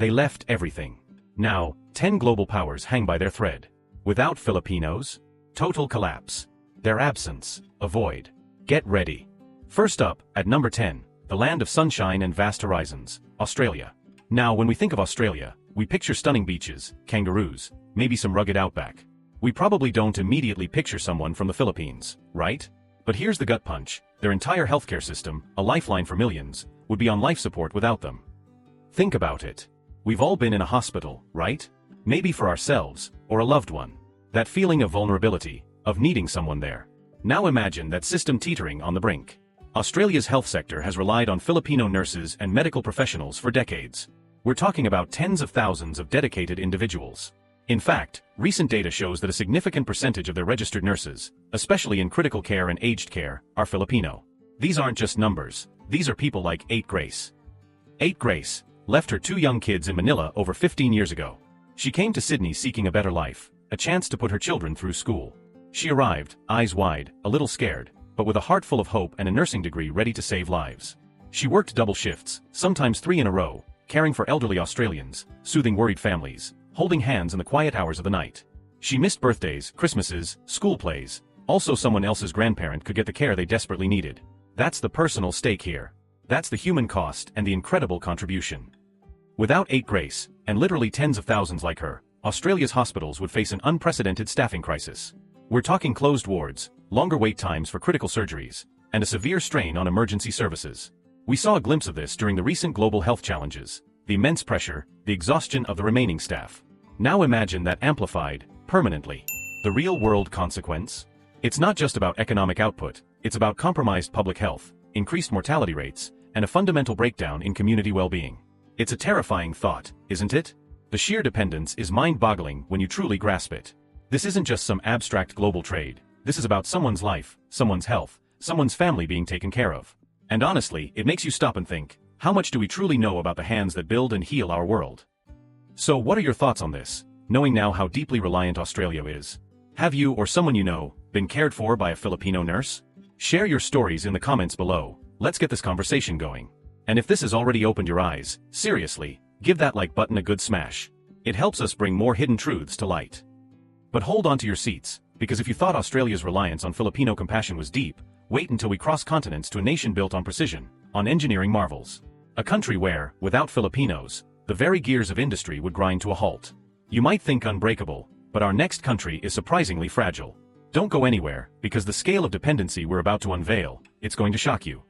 They left everything. Now, 10 global powers hang by their thread. Without Filipinos, total collapse. Their absence, a void. Get ready. First up, at number 10, the land of sunshine and vast horizons, Australia. Now, when we think of Australia, we picture stunning beaches, kangaroos, maybe some rugged outback. We probably don't immediately picture someone from the Philippines, right? But here's the gut punch: their entire healthcare system, a lifeline for millions, would be on life support without them. Think about it. We've all been in a hospital, right? Maybe for ourselves, or a loved one. That feeling of vulnerability, of needing someone there. Now imagine that system teetering on the brink. Australia's health sector has relied on Filipino nurses and medical professionals for decades. We're talking about tens of thousands of dedicated individuals. In fact, recent data shows that a significant percentage of their registered nurses, especially in critical care and aged care, are Filipino. These aren't just numbers, these are people like 8 Grace. 8 Grace left her 2 young kids in Manila over 15 years ago. She came to Sydney seeking a better life, a chance to put her children through school. She arrived, eyes wide, a little scared, but with a heart full of hope and a nursing degree ready to save lives. She worked double shifts, sometimes 3 in a row, caring for elderly Australians, soothing worried families, holding hands in the quiet hours of the night. She missed birthdays, Christmases, school plays. Also, someone else's grandparent could get the care they desperately needed. That's the personal stake here. That's the human cost and the incredible contribution. Without 8 Grace, and literally tens of thousands like her, Australia's hospitals would face an unprecedented staffing crisis. We're talking closed wards, longer wait times for critical surgeries, and a severe strain on emergency services. We saw a glimpse of this during the recent global health challenges, the immense pressure, the exhaustion of the remaining staff. Now imagine that amplified, permanently. The real-world consequence? It's not just about economic output, it's about compromised public health, increased mortality rates, and a fundamental breakdown in community well-being. It's a terrifying thought, isn't it? The sheer dependence is mind-boggling when you truly grasp it. This isn't just some abstract global trade. This is about someone's life, someone's health, someone's family being taken care of. And honestly, it makes you stop and think, how much do we truly know about the hands that build and heal our world? So what are your thoughts on this, knowing now how deeply reliant Australia is? Have you or someone you know been cared for by a Filipino nurse? Share your stories in the comments below. Let's get this conversation going. And if this has already opened your eyes, seriously, give that like button a good smash. It helps us bring more hidden truths to light. But hold on to your seats, because if you thought Australia's reliance on Filipino compassion was deep, wait until we cross continents to a nation built on precision, on engineering marvels. A country where, without Filipinos, the very gears of industry would grind to a halt. You might think unbreakable, but our next country is surprisingly fragile. Don't go anywhere, because the scale of dependency we're about to unveil, it's going to shock you.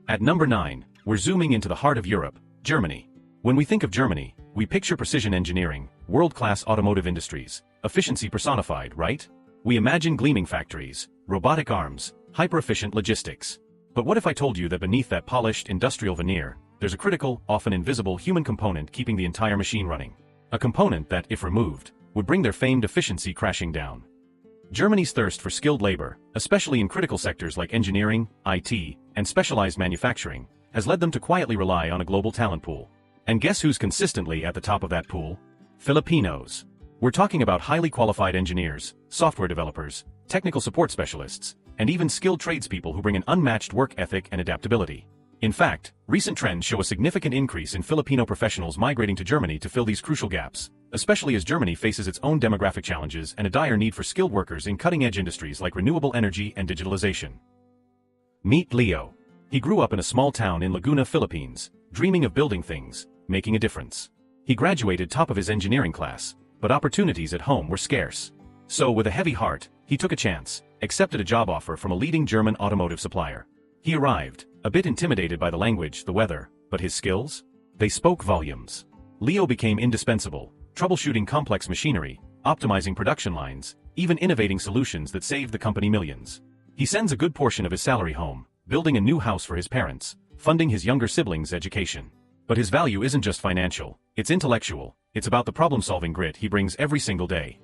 At number 9, we're zooming into the heart of Europe, Germany. When we think of Germany, we picture precision engineering, world-class automotive industries, efficiency personified, right? We imagine gleaming factories, robotic arms, hyper-efficient logistics. But what if I told you that beneath that polished industrial veneer, there's a critical, often invisible human component keeping the entire machine running? A component that, if removed, would bring their famed efficiency crashing down. Germany's thirst for skilled labor, especially in critical sectors like engineering, IT, and specialized manufacturing, has led them to quietly rely on a global talent pool. And guess who's consistently at the top of that pool? Filipinos. We're talking about highly qualified engineers, software developers, technical support specialists, and even skilled tradespeople who bring an unmatched work ethic and adaptability. In fact, recent trends show a significant increase in Filipino professionals migrating to Germany to fill these crucial gaps, especially as Germany faces its own demographic challenges and a dire need for skilled workers in cutting-edge industries like renewable energy and digitalization. Meet Leo. He grew up in a small town in Laguna, Philippines, dreaming of building things, making a difference. He graduated top of his engineering class, but opportunities at home were scarce. So with a heavy heart, he took a chance, accepted a job offer from a leading German automotive supplier. He arrived, a bit intimidated by the language, the weather, but his skills? They spoke volumes. Leo became indispensable, troubleshooting complex machinery, optimizing production lines, even innovating solutions that saved the company millions. He sends a good portion of his salary home, building a new house for his parents, funding his younger siblings' education. But his value isn't just financial, it's intellectual. It's about the problem-solving grit he brings every single day.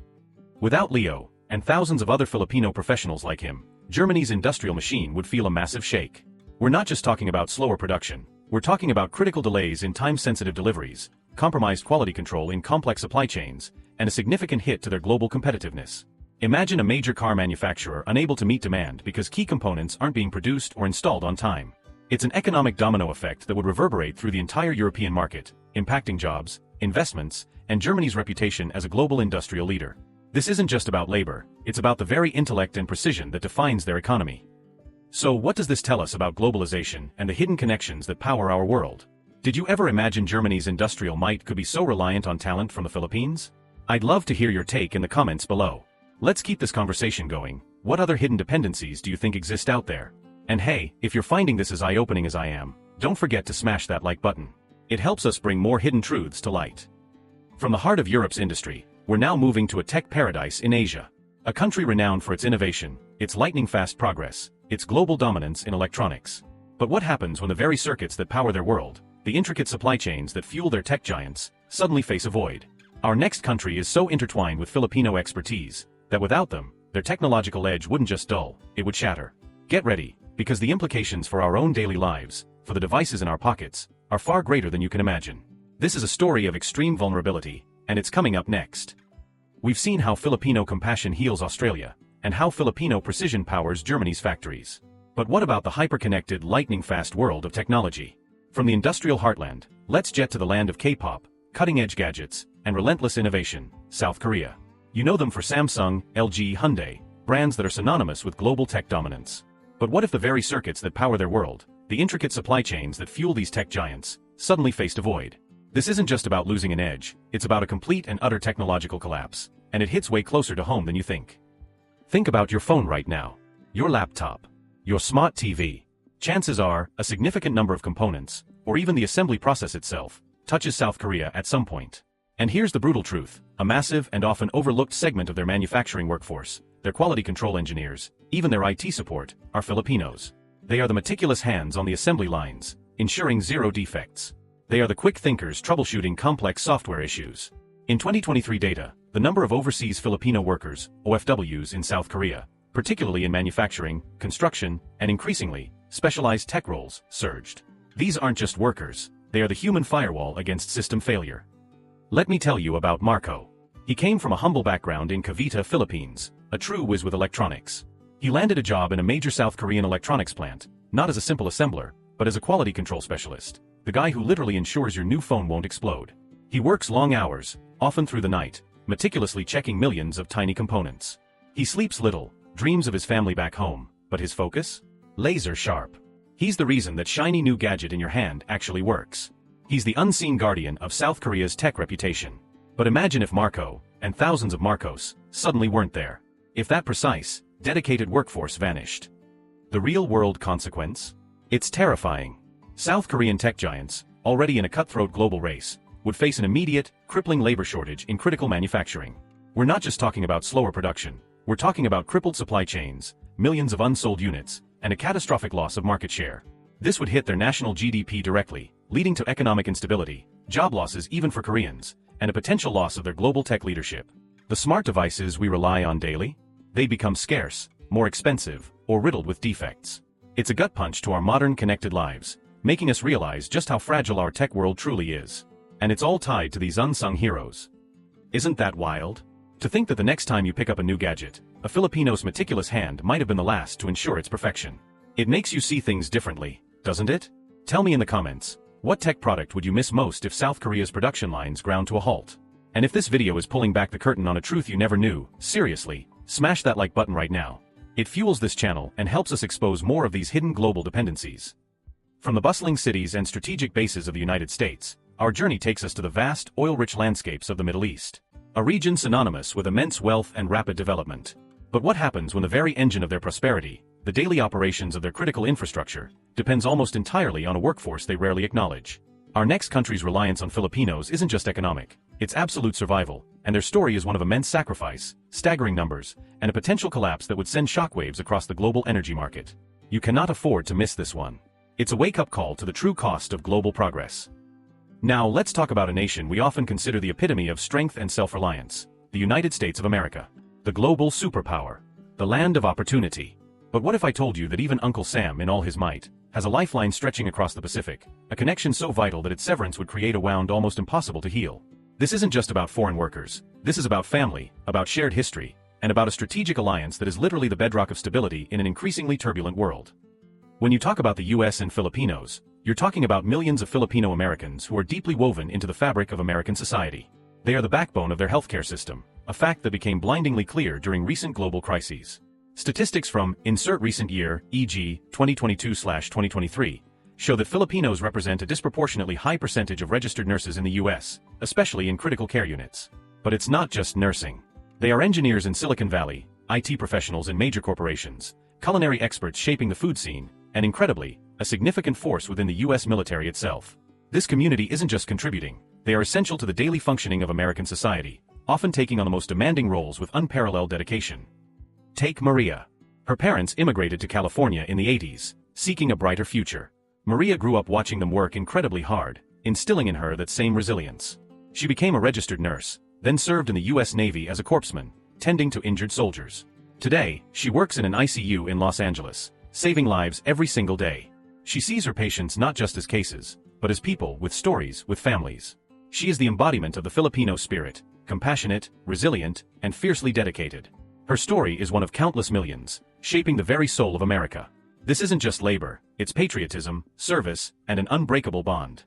Without Leo, and thousands of other Filipino professionals like him, Germany's industrial machine would feel a massive shake. We're not just talking about slower production, we're talking about critical delays in time-sensitive deliveries, compromised quality control in complex supply chains, and a significant hit to their global competitiveness. Imagine a major car manufacturer unable to meet demand because key components aren't being produced or installed on time. It's an economic domino effect that would reverberate through the entire European market, impacting jobs, investments, and Germany's reputation as a global industrial leader. This isn't just about labor, it's about the very intellect and precision that defines their economy. So what does this tell us about globalization and the hidden connections that power our world? Did you ever imagine Germany's industrial might could be so reliant on talent from the Philippines? I'd love to hear your take in the comments below. Let's keep this conversation going. What other hidden dependencies do you think exist out there? And hey, if you're finding this as eye-opening as I am, don't forget to smash that like button. It helps us bring more hidden truths to light. From the heart of Europe's industry, we're now moving to a tech paradise in Asia. A country renowned for its innovation, its lightning-fast progress, its global dominance in electronics. But what happens when the very circuits that power their world, the intricate supply chains that fuel their tech giants, suddenly face a void? Our next country is so intertwined with Filipino expertise, that without them, their technological edge wouldn't just dull, it would shatter. Get ready, because the implications for our own daily lives, for the devices in our pockets, are far greater than you can imagine. This is a story of extreme vulnerability, and it's coming up next. We've seen how Filipino compassion heals Australia, and how Filipino precision powers Germany's factories. But what about the hyper-connected, lightning-fast world of technology? From the industrial heartland, let's jet to the land of K-pop, cutting-edge gadgets, and relentless innovation, South Korea. You know them for Samsung, LG, Hyundai, brands that are synonymous with global tech dominance. But what if the very circuits that power their world, the intricate supply chains that fuel these tech giants, suddenly faced a void? This isn't just about losing an edge, it's about a complete and utter technological collapse, and it hits way closer to home than you think. Think about your phone right now, your laptop, your smart TV. Chances are, a significant number of components, or even the assembly process itself, touches South Korea at some point. And here's the brutal truth, a massive and often overlooked segment of their manufacturing workforce, their quality control engineers, even their IT support, are Filipinos. They are the meticulous hands on the assembly lines, ensuring zero defects. They are the quick thinkers troubleshooting complex software issues. In 2023 data, the number of overseas Filipino workers, OFWs, in South Korea, particularly in manufacturing, construction, and increasingly, specialized tech roles, surged. These aren't just workers, they are the human firewall against system failure. Let me tell you about Marco. He came from a humble background in Cavite, Philippines, a true whiz with electronics. He landed a job in a major South Korean electronics plant, not as a simple assembler, but as a quality control specialist. The guy who literally ensures your new phone won't explode. He works long hours, often through the night, meticulously checking millions of tiny components. He sleeps little, dreams of his family back home, but his focus? Laser sharp. He's the reason that shiny new gadget in your hand actually works. He's the unseen guardian of South Korea's tech reputation. But imagine if Marco, and thousands of Marcos, suddenly weren't there. If that precise, dedicated workforce vanished. The real-world consequence? It's terrifying. South Korean tech giants, already in a cutthroat global race, would face an immediate, crippling labor shortage in critical manufacturing. We're not just talking about slower production, we're talking about crippled supply chains, millions of unsold units, and a catastrophic loss of market share. This would hit their national GDP directly, leading to economic instability, job losses even for Koreans, and a potential loss of their global tech leadership. The smart devices we rely on daily? They become scarce, more expensive, or riddled with defects. It's a gut punch to our modern connected lives, making us realize just how fragile our tech world truly is. And it's all tied to these unsung heroes. Isn't that wild? To think that the next time you pick up a new gadget, a Filipino's meticulous hand might have been the last to ensure its perfection. It makes you see things differently, doesn't it? Tell me in the comments, what tech product would you miss most if South Korea's production lines ground to a halt? And if this video is pulling back the curtain on a truth you never knew, seriously, smash that like button right now. It fuels this channel and helps us expose more of these hidden global dependencies. From the bustling cities and strategic bases of the United States, our journey takes us to the vast, oil-rich landscapes of the Middle East, a region synonymous with immense wealth and rapid development. But what happens when the very engine of their prosperity, the daily operations of their critical infrastructure, depends almost entirely on a workforce they rarely acknowledge? Our next country's reliance on Filipinos isn't just economic, it's absolute survival, and their story is one of immense sacrifice, staggering numbers, and a potential collapse that would send shockwaves across the global energy market. You cannot afford to miss this one. It's a wake-up call to the true cost of global progress. Now let's talk about a nation we often consider the epitome of strength and self-reliance, the United States of America. The global superpower. The land of opportunity. But what if I told you that even Uncle Sam in all his might, has a lifeline stretching across the Pacific, a connection so vital that its severance would create a wound almost impossible to heal? This isn't just about foreign workers, this is about family, about shared history, and about a strategic alliance that is literally the bedrock of stability in an increasingly turbulent world. When you talk about the US and Filipinos, You're talking about millions of Filipino Americans who are deeply woven into the fabric of American society. They are the backbone of their healthcare system, a fact that became blindingly clear during recent global crises. Statistics from insert recent year, e.g., 2022/2023, show that Filipinos represent a disproportionately high percentage of registered nurses in the U.S., especially in critical care units. But it's not just nursing. They are engineers in Silicon Valley, IT professionals in major corporations, culinary experts shaping the food scene, and incredibly, a significant force within the U.S. military itself. This community isn't just contributing, they are essential to the daily functioning of American society, often taking on the most demanding roles with unparalleled dedication. Take Maria. Her parents immigrated to California in the 80s, seeking a brighter future. Maria grew up watching them work incredibly hard, instilling in her that same resilience. She became a registered nurse, then served in the U.S. Navy as a corpsman, tending to injured soldiers. Today, she works in an ICU in Los Angeles, saving lives every single day. She sees her patients not just as cases, but as people with stories, with families. She is the embodiment of the Filipino spirit, compassionate, resilient, and fiercely dedicated. Her story is one of countless millions, shaping the very soul of America. This isn't just labor, it's patriotism, service, and an unbreakable bond.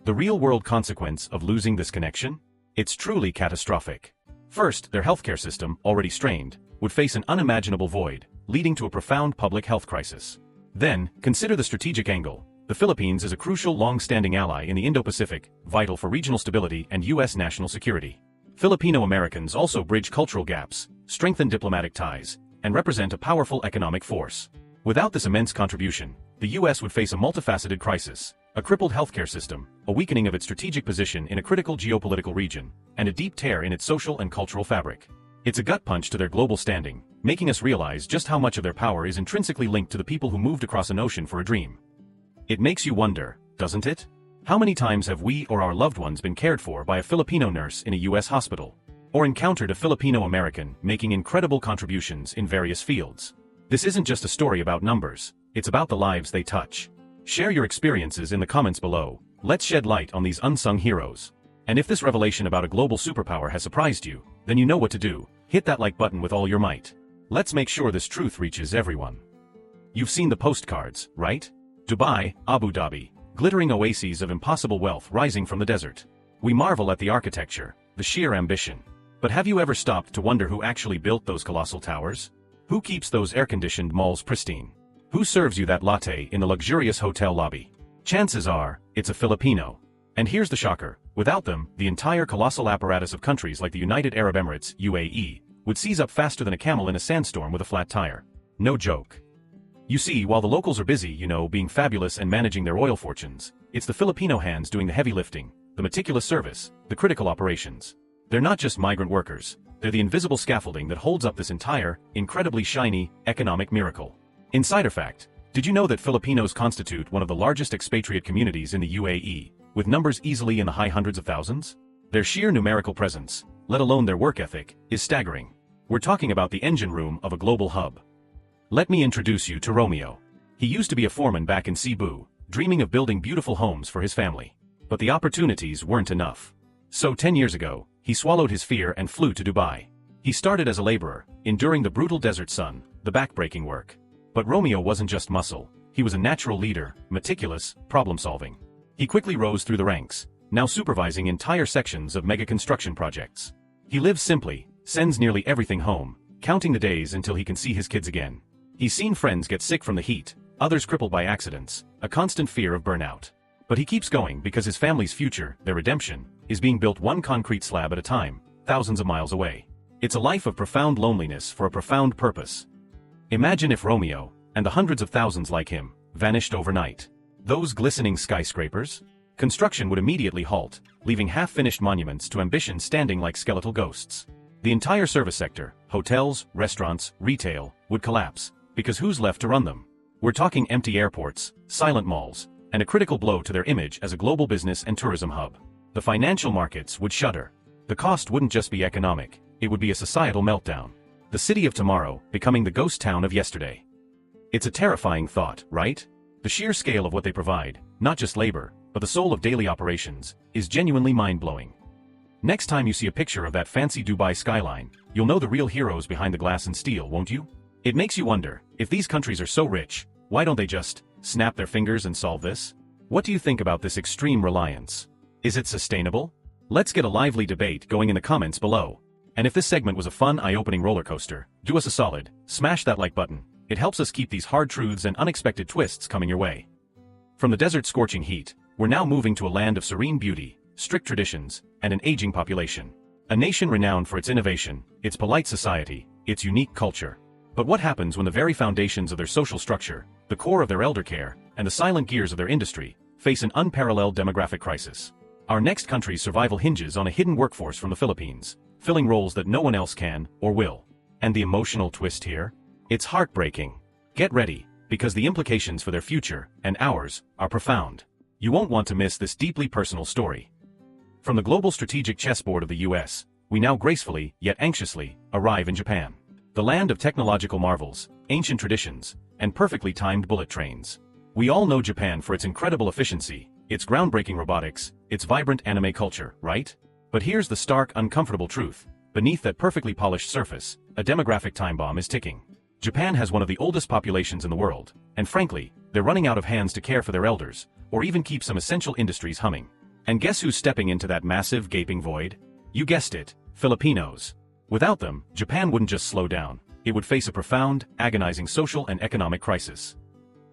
The real-world consequence of losing this connection? It's truly catastrophic. First, their healthcare system, already strained, would face an unimaginable void, leading to a profound public health crisis. Then, consider the strategic angle. The Philippines is a crucial long-standing ally in the Indo-Pacific, vital for regional stability and U.S. national security. Filipino Americans also bridge cultural gaps, strengthen diplomatic ties, and represent a powerful economic force. Without this immense contribution, the U.S. would face a multifaceted crisis, a crippled healthcare system, a weakening of its strategic position in a critical geopolitical region, and a deep tear in its social and cultural fabric. It's a gut punch to their global standing, making us realize just how much of their power is intrinsically linked to the people who moved across an ocean for a dream. It makes you wonder, doesn't it? How many times have we or our loved ones been cared for by a Filipino nurse in a U.S. hospital? Or encountered a Filipino American making incredible contributions in various fields? This isn't just a story about numbers, it's about the lives they touch. Share your experiences in the comments below. Let's shed light on these unsung heroes. And if this revelation about a global superpower has surprised you, then you know what to do. Hit that like button with all your might. Let's make sure this truth reaches everyone. You've seen the postcards, right? Dubai, Abu Dhabi, glittering oases of impossible wealth rising from the desert. We marvel at the architecture, the sheer ambition. But have you ever stopped to wonder who actually built those colossal towers? Who keeps those air-conditioned malls pristine? Who serves you that latte in the luxurious hotel lobby? Chances are, it's a Filipino. And here's the shocker, without them, the entire colossal apparatus of countries like the United Arab Emirates, UAE, would seize up faster than a camel in a sandstorm with a flat tire. No joke. You see, while the locals are busy, being fabulous and managing their oil fortunes, it's the Filipino hands doing the heavy lifting, the meticulous service, the critical operations. They're not just migrant workers, they're the invisible scaffolding that holds up this entire, incredibly shiny, economic miracle. Insider fact, did you know that Filipinos constitute one of the largest expatriate communities in the UAE, with numbers easily in the high hundreds of thousands? Their sheer numerical presence, let alone their work ethic, is staggering. We're talking about the engine room of a global hub. Let me introduce you to Romeo. He used to be a foreman back in Cebu, dreaming of building beautiful homes for his family. But the opportunities weren't enough. So 10 years ago, he swallowed his fear and flew to Dubai. He started as a laborer, enduring the brutal desert sun, the backbreaking work. But Romeo wasn't just muscle, he was a natural leader, meticulous, problem-solving. He quickly rose through the ranks, now supervising entire sections of mega construction projects. He lives simply, sends nearly everything home, counting the days until he can see his kids again. He's seen friends get sick from the heat, others crippled by accidents, a constant fear of burnout. But he keeps going because his family's future, their redemption, is being built one concrete slab at a time, thousands of miles away. It's a life of profound loneliness for a profound purpose. Imagine if Romeo, and the hundreds of thousands like him, vanished overnight. Those glistening skyscrapers? Construction would immediately halt, leaving half-finished monuments to ambition standing like skeletal ghosts. The entire service sector, hotels, restaurants, retail, would collapse, because who's left to run them? We're talking empty airports, silent malls, and a critical blow to their image as a global business and tourism hub. The financial markets would shudder. The cost wouldn't just be economic, it would be a societal meltdown. The city of tomorrow, becoming the ghost town of yesterday. It's a terrifying thought, right? The sheer scale of what they provide, not just labor, but the soul of daily operations, is genuinely mind-blowing. Next time you see a picture of that fancy Dubai skyline, you'll know the real heroes behind the glass and steel, won't you? It makes you wonder, if these countries are so rich, why don't they just snap their fingers and solve this? What do you think about this extreme reliance? Is it sustainable? Let's get a lively debate going in the comments below. And if this segment was a fun, eye-opening roller coaster, do us a solid, smash that like button. It helps us keep these hard truths and unexpected twists coming your way. From the desert's scorching heat, we're now moving to a land of serene beauty, strict traditions, and an aging population. A nation renowned for its innovation, its polite society, its unique culture. But what happens when the very foundations of their social structure, the core of their elder care, and the silent gears of their industry, face an unparalleled demographic crisis? Our next country's survival hinges on a hidden workforce from the Philippines, filling roles that no one else can or will. And the emotional twist here? It's heartbreaking. Get ready, because the implications for their future, and ours, are profound. You won't want to miss this deeply personal story. From the global strategic chessboard of the US, we now gracefully, yet anxiously, arrive in Japan. The land of technological marvels, ancient traditions, and perfectly timed bullet trains. We all know Japan for its incredible efficiency, its groundbreaking robotics, its vibrant anime culture, right? But here's the stark, uncomfortable truth. Beneath that perfectly polished surface, a demographic time bomb is ticking. Japan has one of the oldest populations in the world, and frankly, they're running out of hands to care for their elders, or even keep some essential industries humming. And guess who's stepping into that massive, gaping void? You guessed it, Filipinos. Without them, Japan wouldn't just slow down, it would face a profound, agonizing social and economic crisis.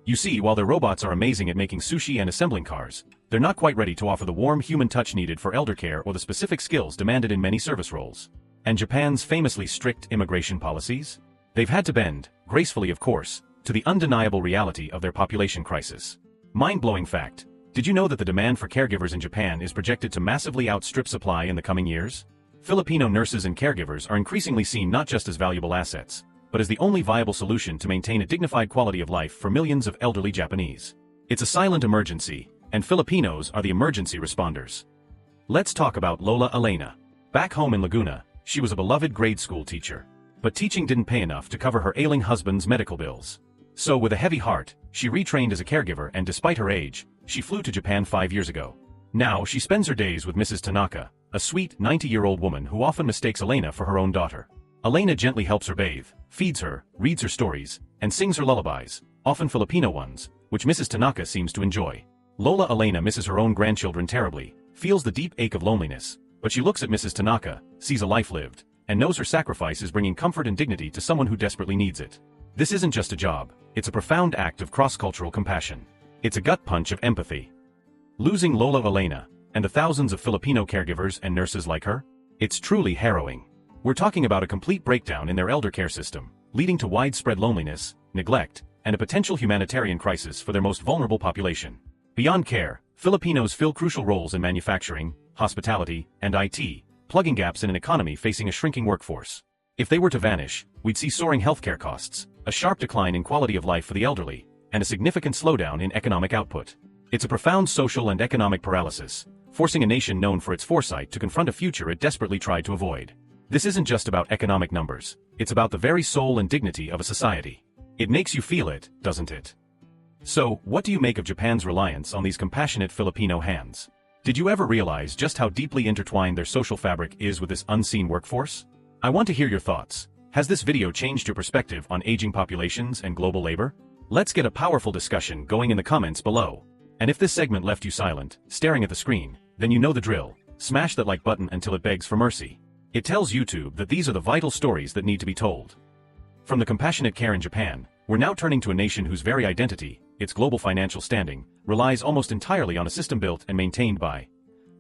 You see, while their robots are amazing at making sushi and assembling cars, they're not quite ready to offer the warm human touch needed for elder care or the specific skills demanded in many service roles. And Japan's famously strict immigration policies? They've had to bend, gracefully of course, to the undeniable reality of their population crisis. Mind-blowing fact. Did you know that the demand for caregivers in Japan is projected to massively outstrip supply in the coming years? Filipino nurses and caregivers are increasingly seen not just as valuable assets, but as the only viable solution to maintain a dignified quality of life for millions of elderly Japanese. It's a silent emergency, and Filipinos are the emergency responders. Let's talk about Lola Elena. Back home in Laguna, she was a beloved grade school teacher. But teaching didn't pay enough to cover her ailing husband's medical bills. So with a heavy heart, she retrained as a caregiver, and despite her age, she flew to Japan 5 years ago. Now she spends her days with Mrs. Tanaka, a sweet 90-year-old woman who often mistakes Elena for her own daughter. Elena gently helps her bathe, feeds her, reads her stories, and sings her lullabies, often Filipino ones, which Mrs. Tanaka seems to enjoy. Lola Elena misses her own grandchildren terribly, feels the deep ache of loneliness, but she looks at Mrs. Tanaka, sees a life lived, and knows her sacrifice is bringing comfort and dignity to someone who desperately needs it. This isn't just a job, it's a profound act of cross-cultural compassion. It's a gut punch of empathy. Losing Lola Elena, and the thousands of Filipino caregivers and nurses like her? It's truly harrowing. We're talking about a complete breakdown in their elder care system, leading to widespread loneliness, neglect, and a potential humanitarian crisis for their most vulnerable population. Beyond care, Filipinos fill crucial roles in manufacturing, hospitality, and IT, plugging gaps in an economy facing a shrinking workforce. If they were to vanish, we'd see soaring healthcare costs, a sharp decline in quality of life for the elderly, and a significant slowdown in economic output. It's a profound social and economic paralysis, forcing a nation known for its foresight to confront a future it desperately tried to avoid. This isn't just about economic numbers, it's about the very soul and dignity of a society. It makes you feel it, doesn't it? So, what do you make of Japan's reliance on these compassionate Filipino hands? Did you ever realize just how deeply intertwined their social fabric is with this unseen workforce? I want to hear your thoughts. Has this video changed your perspective on aging populations and global labor? Let's get a powerful discussion going in the comments below. And if this segment left you silent, staring at the screen, then you know the drill. Smash that like button until it begs for mercy. It tells YouTube that these are the vital stories that need to be told. From the compassionate care in Japan, we're now turning to a nation whose very identity, its global financial standing, relies almost entirely on a system built and maintained by,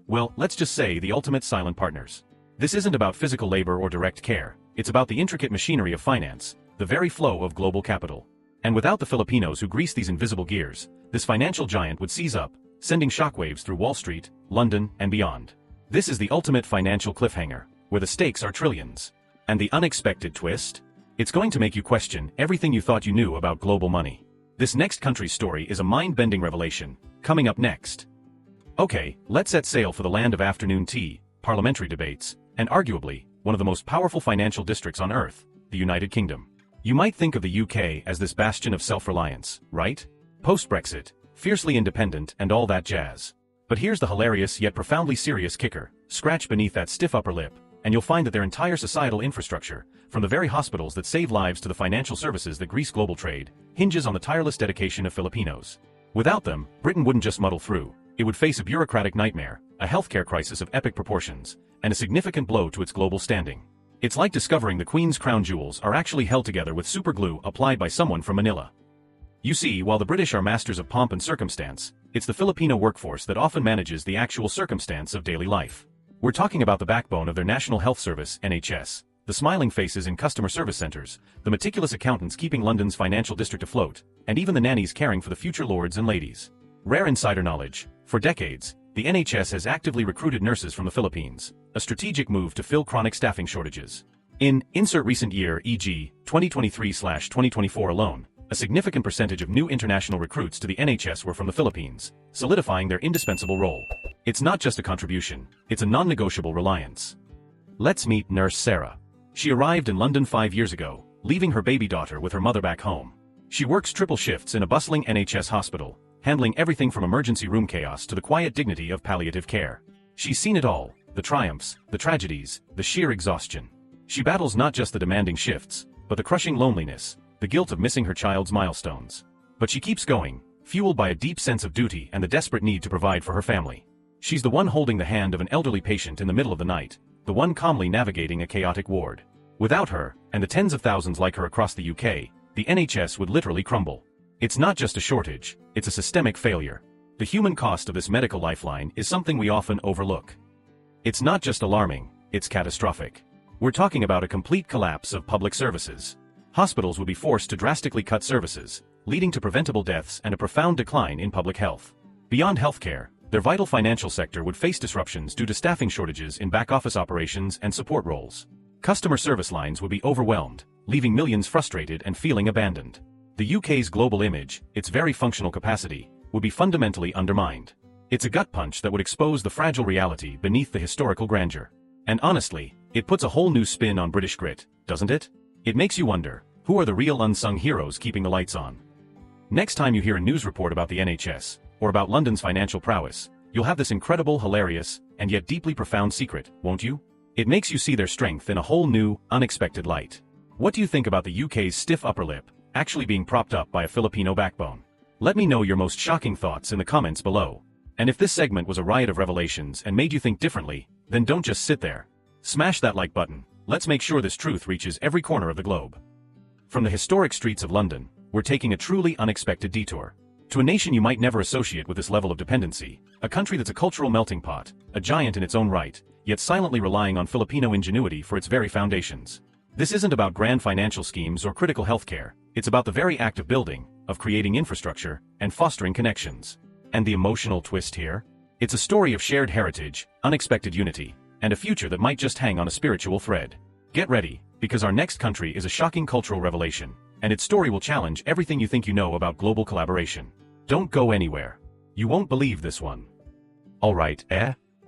well, let's just say the ultimate silent partners. This isn't about physical labor or direct care, it's about the intricate machinery of finance, the very flow of global capital. And without the Filipinos who grease these invisible gears, this financial giant would seize up, sending shockwaves through Wall Street, London, and beyond. This is the ultimate financial cliffhanger, where the stakes are trillions. And the unexpected twist? It's going to make you question everything you thought you knew about global money. This next country's story is a mind-bending revelation, coming up next. Okay, let's set sail for the land of afternoon tea, parliamentary debates, and arguably, one of the most powerful financial districts on Earth, the United Kingdom. You might think of the UK as this bastion of self-reliance, right? Post-Brexit, fiercely independent and all that jazz. But here's the hilarious yet profoundly serious kicker. Scratch beneath that stiff upper lip, and you'll find that their entire societal infrastructure, from the very hospitals that save lives to the financial services that grease global trade, hinges on the tireless dedication of Filipinos. Without them, Britain wouldn't just muddle through. It would face a bureaucratic nightmare, a healthcare crisis of epic proportions, and a significant blow to its global standing. It's like discovering the Queen's crown jewels are actually held together with superglue applied by someone from Manila. You see, while the British are masters of pomp and circumstance, it's the Filipino workforce that often manages the actual circumstance of daily life. We're talking about the backbone of their National Health Service, NHS, the smiling faces in customer service centers, the meticulous accountants keeping London's financial district afloat, and even the nannies caring for the future lords and ladies. Rare insider knowledge: for decades, the NHS has actively recruited nurses from the Philippines, a strategic move to fill chronic staffing shortages. Insert recent year, e.g., 2023/2024 alone, a significant percentage of new international recruits to the NHS were from the Philippines, solidifying their indispensable role. It's not just a contribution, it's a non-negotiable reliance. Let's meet Nurse Sarah. She arrived in London 5 years ago, leaving her baby daughter with her mother back home. She works triple shifts in a bustling NHS hospital, handling everything from emergency room chaos to the quiet dignity of palliative care. She's seen it all: the triumphs, the tragedies, the sheer exhaustion. She battles not just the demanding shifts, but the crushing loneliness, the guilt of missing her child's milestones. But she keeps going, fueled by a deep sense of duty and the desperate need to provide for her family. She's the one holding the hand of an elderly patient in the middle of the night, the one calmly navigating a chaotic ward. Without her, and the tens of thousands like her across the UK, the NHS would literally crumble. It's not just a shortage, it's a systemic failure. The human cost of this medical lifeline is something we often overlook. It's not just alarming, it's catastrophic. We're talking about a complete collapse of public services. Hospitals would be forced to drastically cut services, leading to preventable deaths and a profound decline in public health. Beyond healthcare, their vital financial sector would face disruptions due to staffing shortages in back-office operations and support roles. Customer service lines would be overwhelmed, leaving millions frustrated and feeling abandoned. The UK's global image, its very functional capacity, would be fundamentally undermined. It's a gut punch that would expose the fragile reality beneath the historical grandeur. And honestly, it puts a whole new spin on British grit, doesn't it? It makes you wonder, who are the real unsung heroes keeping the lights on? Next time you hear a news report about the NHS, or about London's financial prowess, you'll have this incredible, hilarious, and yet deeply profound secret, won't you? It makes you see their strength in a whole new, unexpected light. What do you think about the UK's stiff upper lip, actually being propped up by a Filipino backbone? Let me know your most shocking thoughts in the comments below. And if this segment was a riot of revelations and made you think differently, then don't just sit there. Smash that like button. Let's make sure this truth reaches every corner of the globe. From the historic streets of London, we're taking a truly unexpected detour. To a nation you might never associate with this level of dependency, a country that's a cultural melting pot, a giant in its own right, yet silently relying on Filipino ingenuity for its very foundations. This isn't about grand financial schemes or critical healthcare, it's about the very act of building, of creating infrastructure, and fostering connections. And the emotional twist here? It's a story of shared heritage, unexpected unity, and a future that might just hang on a spiritual thread. Get ready, because our next country is a shocking cultural revelation, and its story will challenge everything you think you know about global collaboration. Don't go anywhere. You won't believe this one. Alright,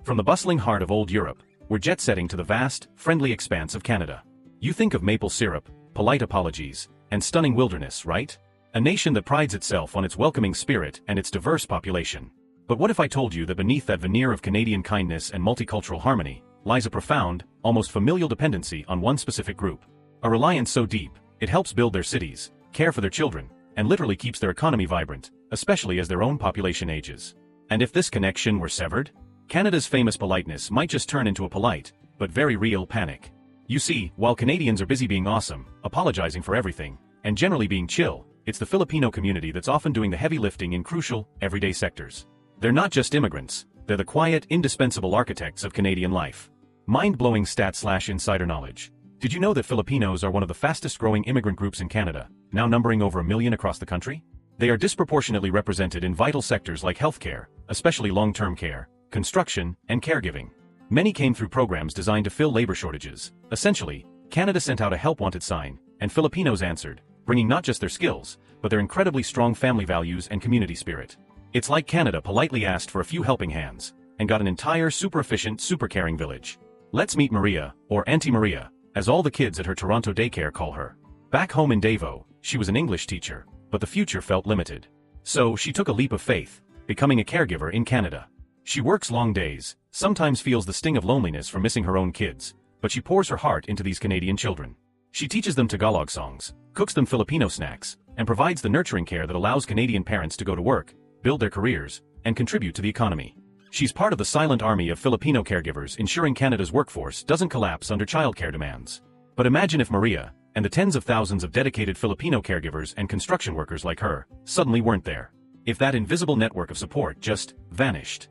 From the bustling heart of old Europe, we're jet-setting to the vast, friendly expanse of Canada. You think of maple syrup, polite apologies, and stunning wilderness, right? A nation that prides itself on its welcoming spirit and its diverse population. But what if I told you that beneath that veneer of Canadian kindness and multicultural harmony, lies a profound, almost familial dependency on one specific group? A reliance so deep, it helps build their cities, care for their children, and literally keeps their economy vibrant, especially as their own population ages. And if this connection were severed? Canada's famous politeness might just turn into a polite, but very real panic. You see, while Canadians are busy being awesome, apologizing for everything, and generally being chill, it's the Filipino community that's often doing the heavy lifting in crucial, everyday sectors. They're not just immigrants, they're the quiet, indispensable architects of Canadian life. Mind-blowing stat/insider knowledge. Did you know that Filipinos are one of the fastest-growing immigrant groups in Canada, now numbering over 1 million across the country? They are disproportionately represented in vital sectors like healthcare, especially long-term care, construction, and caregiving. Many came through programs designed to fill labor shortages. Essentially, Canada sent out a help-wanted sign, and Filipinos answered, bringing not just their skills, but their incredibly strong family values and community spirit. It's like Canada politely asked for a few helping hands, and got an entire super-efficient, super-caring village. Let's meet Maria, or Auntie Maria, as all the kids at her Toronto daycare call her. Back home in Davao, she was an English teacher, but the future felt limited. So she took a leap of faith, becoming a caregiver in Canada. She works long days, sometimes feels the sting of loneliness from missing her own kids, but she pours her heart into these Canadian children. She teaches them Tagalog songs, cooks them Filipino snacks, and provides the nurturing care that allows Canadian parents to go to work, build their careers, and contribute to the economy. She's part of the silent army of Filipino caregivers ensuring Canada's workforce doesn't collapse under childcare demands. But imagine if Maria, and the tens of thousands of dedicated Filipino caregivers and construction workers like her, suddenly weren't there. If that invisible network of support just vanished.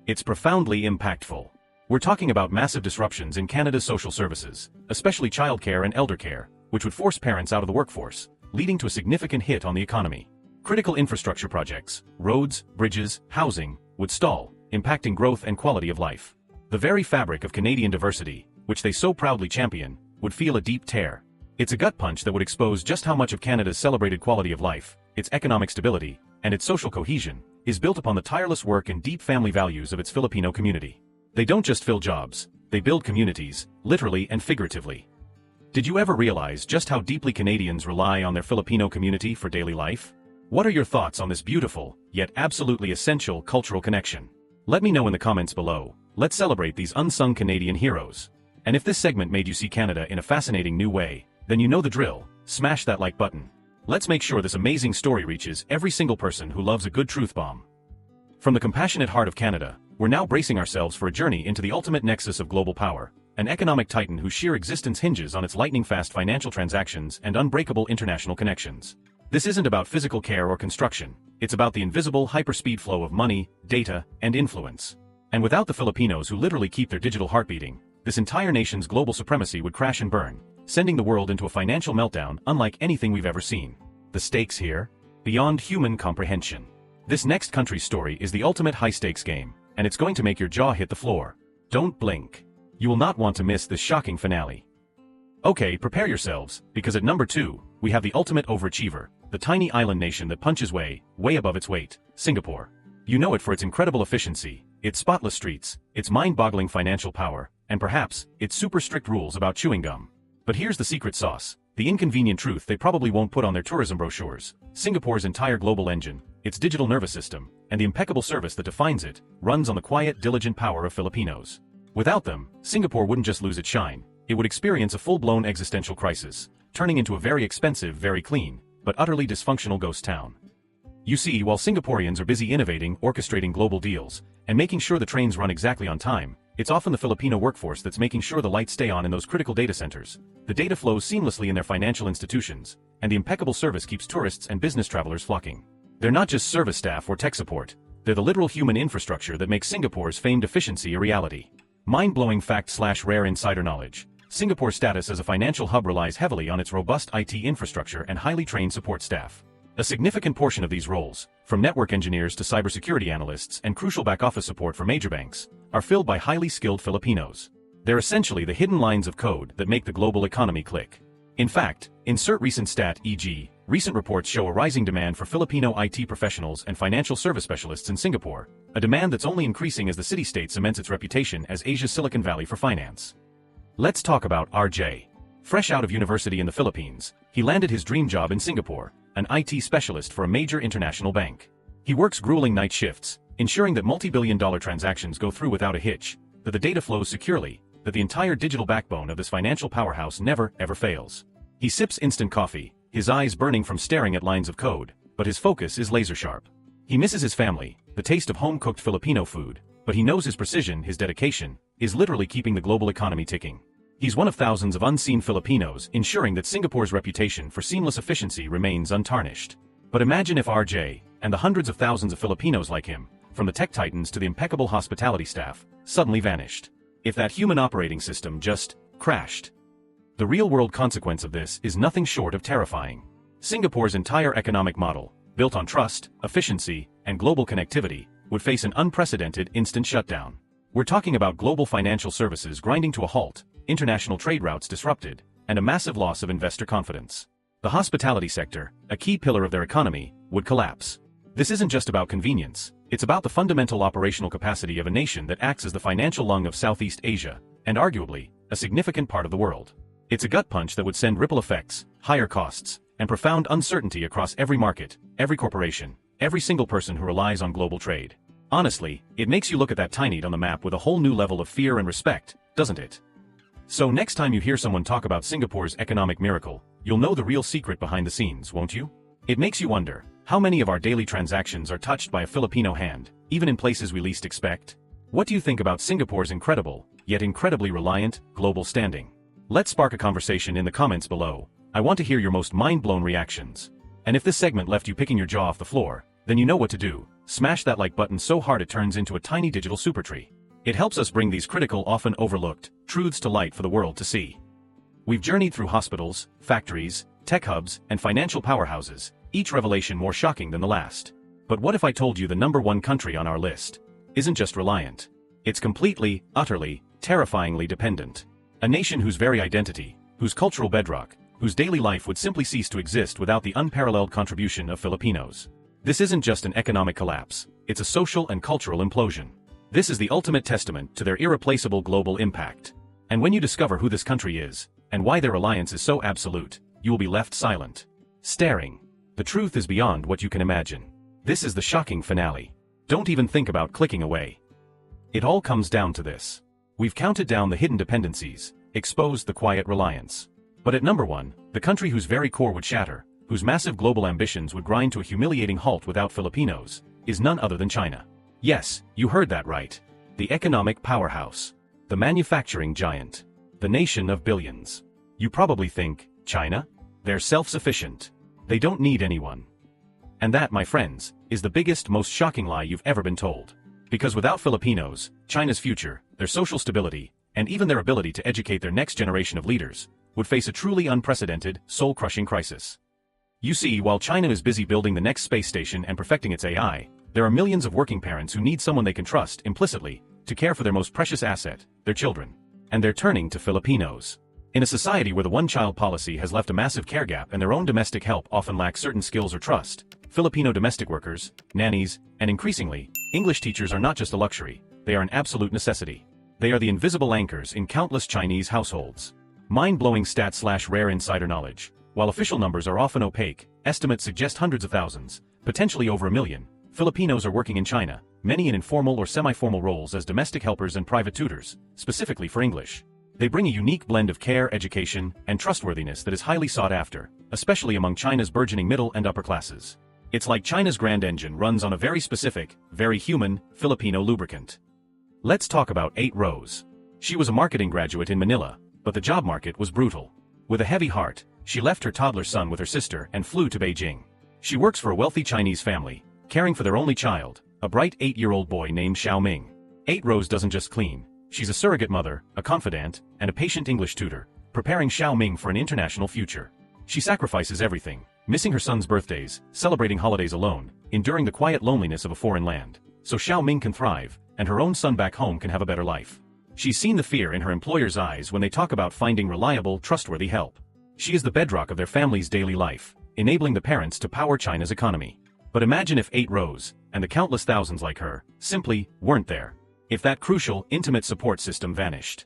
It's profoundly impactful. We're talking about massive disruptions in Canada's social services, especially childcare and elder care, which would force parents out of the workforce, leading to a significant hit on the economy. Critical infrastructure projects, roads, bridges, housing, would stall, impacting growth and quality of life. The very fabric of Canadian diversity, which they so proudly champion, would feel a deep tear. It's a gut punch that would expose just how much of Canada's celebrated quality of life, its economic stability, and its social cohesion, is built upon the tireless work and deep family values of its Filipino community. They don't just fill jobs, they build communities, literally and figuratively. Did you ever realize just how deeply Canadians rely on their Filipino community for daily life? What are your thoughts on this beautiful, yet absolutely essential cultural connection? Let me know in the comments below. Let's celebrate these unsung Canadian heroes. And if this segment made you see Canada in a fascinating new way, then you know the drill. Smash that like button. Let's make sure this amazing story reaches every single person who loves a good truth bomb. From the compassionate heart of Canada, we're now bracing ourselves for a journey into the ultimate nexus of global power, an economic titan whose sheer existence hinges on its lightning-fast financial transactions and unbreakable international connections. This isn't about physical care or construction, it's about the invisible hyperspeed flow of money, data, and influence. And without the Filipinos who literally keep their digital heart beating, this entire nation's global supremacy would crash and burn, sending the world into a financial meltdown unlike anything we've ever seen. The stakes here? Beyond human comprehension. This next country's story is the ultimate high-stakes game, and it's going to make your jaw hit the floor. Don't blink. You will not want to miss this shocking finale. Okay, prepare yourselves, because at number 2, we have the ultimate overachiever, the tiny island nation that punches way above its weight, Singapore. You know it for its incredible efficiency, its spotless streets, its mind-boggling financial power, and perhaps, its super strict rules about chewing gum. But here's the secret sauce, the inconvenient truth they probably won't put on their tourism brochures. Singapore's entire global engine, its digital nervous system, and the impeccable service that defines it, runs on the quiet, diligent power of Filipinos. Without them, Singapore wouldn't just lose its shine, it would experience a full-blown existential crisis, turning into a very expensive, very clean, but utterly dysfunctional ghost town. You see, while Singaporeans are busy innovating, orchestrating global deals, and making sure the trains run exactly on time, it's often the Filipino workforce that's making sure the lights stay on in those critical data centers, the data flows seamlessly in their financial institutions, and the impeccable service keeps tourists and business travelers flocking. They're not just service staff or tech support, they're the literal human infrastructure that makes Singapore's famed efficiency a reality. Mind-blowing fact/rare insider knowledge. Singapore's status as a financial hub relies heavily on its robust IT infrastructure and highly trained support staff. A significant portion of these roles, from network engineers to cybersecurity analysts and crucial back-office support for major banks, are filled by highly skilled Filipinos. They're essentially the hidden lines of code that make the global economy click. In fact, insert recent stat, e.g., recent reports show a rising demand for Filipino IT professionals and financial service specialists in Singapore, a demand that's only increasing as the city-state cements its reputation as Asia's Silicon Valley for finance. Let's talk about RJ. Fresh out of university in the Philippines, he landed his dream job in Singapore, an IT specialist for a major international bank. He works grueling night shifts, ensuring that multi-billion-dollar transactions go through without a hitch, that the data flows securely, that the entire digital backbone of this financial powerhouse never, ever fails. He sips instant coffee, his eyes burning from staring at lines of code, but his focus is laser-sharp. He misses his family, the taste of home-cooked Filipino food, but he knows his precision, his dedication, is literally keeping the global economy ticking. He's one of thousands of unseen Filipinos ensuring that Singapore's reputation for seamless efficiency remains untarnished. But imagine if RJ, and the hundreds of thousands of Filipinos like him, from the tech titans to the impeccable hospitality staff, suddenly vanished. If that human operating system just crashed. The real-world consequence of this is nothing short of terrifying. Singapore's entire economic model, built on trust, efficiency, and global connectivity, would face an unprecedented instant shutdown. We're talking about global financial services grinding to a halt, international trade routes disrupted, and a massive loss of investor confidence. The hospitality sector, a key pillar of their economy, would collapse. This isn't just about convenience, it's about the fundamental operational capacity of a nation that acts as the financial lung of Southeast Asia, and arguably, a significant part of the world. It's a gut punch that would send ripple effects, higher costs, and profound uncertainty across every market, every corporation, every single person who relies on global trade. Honestly, it makes you look at that tiny dot on the map with a whole new level of fear and respect, doesn't it? So next time you hear someone talk about Singapore's economic miracle, you'll know the real secret behind the scenes, won't you? It makes you wonder, How many of our daily transactions are touched by a Filipino hand, even in places we least expect? What do you think about Singapore's incredible, yet incredibly reliant, global standing? Let's spark a conversation in the comments below. I want to hear your most mind-blown reactions. And if this segment left you picking your jaw off the floor, then you know what to do. Smash that like button so hard it turns into a tiny digital super tree. It helps us bring these critical, often overlooked, truths to light for the world to see. We've journeyed through hospitals, factories, tech hubs, and financial powerhouses, each revelation more shocking than the last. But what if I told you the #1 country on our list isn't just reliant? It's completely, utterly, terrifyingly dependent. A nation whose very identity, whose cultural bedrock, whose daily life would simply cease to exist without the unparalleled contribution of Filipinos. This isn't just an economic collapse, it's a social and cultural implosion. This is the ultimate testament to their irreplaceable global impact. And when you discover who this country is, and why their reliance is so absolute, you will be left silent, staring. The truth is beyond what you can imagine. This is the shocking finale. Don't even think about clicking away. It all comes down to this. We've counted down the hidden dependencies, exposed the quiet reliance. But at #1, the country whose very core would shatter, whose massive global ambitions would grind to a humiliating halt without Filipinos, is none other than China. Yes, you heard that right. The economic powerhouse. The manufacturing giant. The nation of billions. You probably think, China? They're self-sufficient. They don't need anyone. And that, my friends, is the biggest, most shocking lie you've ever been told. Because without Filipinos, China's future, their social stability, and even their ability to educate their next generation of leaders, would face a truly unprecedented, soul-crushing crisis. You see, while China is busy building the next space station and perfecting its AI, there are millions of working parents who need someone they can trust, implicitly, to care for their most precious asset, their children. And they're turning to Filipinos. In a society where the one-child policy has left a massive care gap and their own domestic help often lacks certain skills or trust, Filipino domestic workers, nannies, and increasingly, English teachers are not just a luxury, they are an absolute necessity. They are the invisible anchors in countless Chinese households. Mind-blowing stats/rare insider knowledge. While official numbers are often opaque, estimates suggest hundreds of thousands, potentially over 1 million, Filipinos are working in China, many in informal or semi-formal roles as domestic helpers and private tutors, specifically for English. They bring a unique blend of care, education, and trustworthiness that is highly sought after, especially among China's burgeoning middle and upper classes. It's like China's grand engine runs on a very specific, very human, Filipino lubricant. Let's talk about 8 Rose. She was a marketing graduate in Manila, but the job market was brutal. With a heavy heart, she left her toddler son with her sister and flew to Beijing. She works for a wealthy Chinese family, caring for their only child, a bright 8-year-old boy named Xiaoming. 8 Rose doesn't just clean. She's a surrogate mother, a confidant, and a patient English tutor, preparing Xiaoming for an international future. She sacrifices everything, missing her son's birthdays, celebrating holidays alone, enduring the quiet loneliness of a foreign land, so Xiaoming can thrive, and her own son back home can have a better life. She's seen the fear in her employer's eyes when they talk about finding reliable, trustworthy help. She is the bedrock of their family's daily life, enabling the parents to power China's economy. But imagine if 8 Rose, and the countless thousands like her, simply weren't there. If that crucial, intimate support system vanished.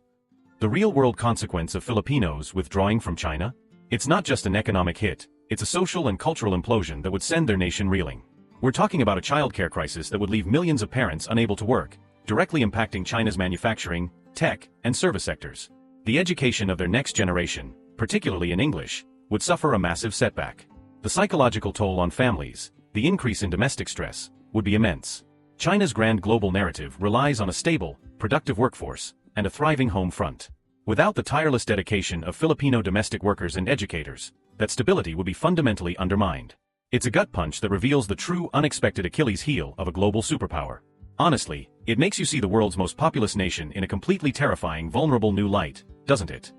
The real-world consequence of Filipinos withdrawing from China? It's not just an economic hit, it's a social and cultural implosion that would send their nation reeling. We're talking about a childcare crisis that would leave millions of parents unable to work, directly impacting China's manufacturing, tech, and service sectors. The education of their next generation, particularly in English, would suffer a massive setback. The psychological toll on families, the increase in domestic stress, would be immense. China's grand global narrative relies on a stable, productive workforce, and a thriving home front. Without the tireless dedication of Filipino domestic workers and educators, that stability would be fundamentally undermined. It's a gut punch that reveals the true unexpected Achilles heel of a global superpower. Honestly, it makes you see the world's most populous nation in a completely terrifying, vulnerable new light, doesn't it?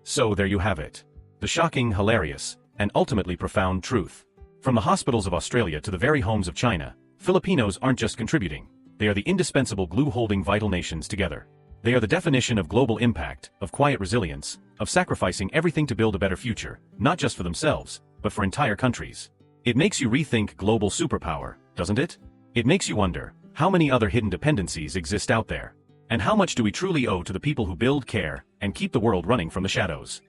So there you have it. The shocking, hilarious, and ultimately profound truth. From the hospitals of Australia to the very homes of China, Filipinos aren't just contributing, they are the indispensable glue holding vital nations together. They are the definition of global impact, of quiet resilience, of sacrificing everything to build a better future, not just for themselves, but for entire countries. It makes you rethink global superpower, doesn't it? It makes you wonder, how many other hidden dependencies exist out there? And how much do we truly owe to the people who build, care, and keep the world running from the shadows?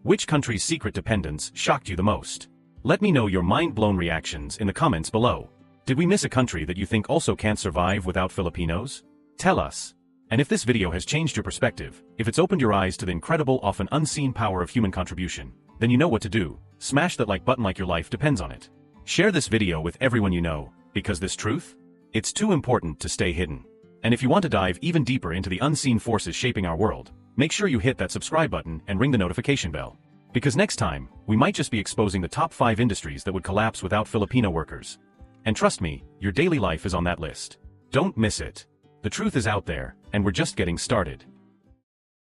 Which country's secret dependence shocked you the most? Let me know your mind-blown reactions in the comments below. Did we miss a country that you think also can't survive without Filipinos? Tell us. And if this video has changed your perspective, if it's opened your eyes to the incredible, often unseen power of human contribution, then you know what to do. Smash that like button like your life depends on it. Share this video with everyone you know, because this truth? It's too important to stay hidden. And if you want to dive even deeper into the unseen forces shaping our world, make sure you hit that subscribe button and ring the notification bell. Because next time, we might just be exposing the top 5 industries that would collapse without Filipino workers. And trust me, your daily life is on that list. Don't miss it. The truth is out there, and we're just getting started.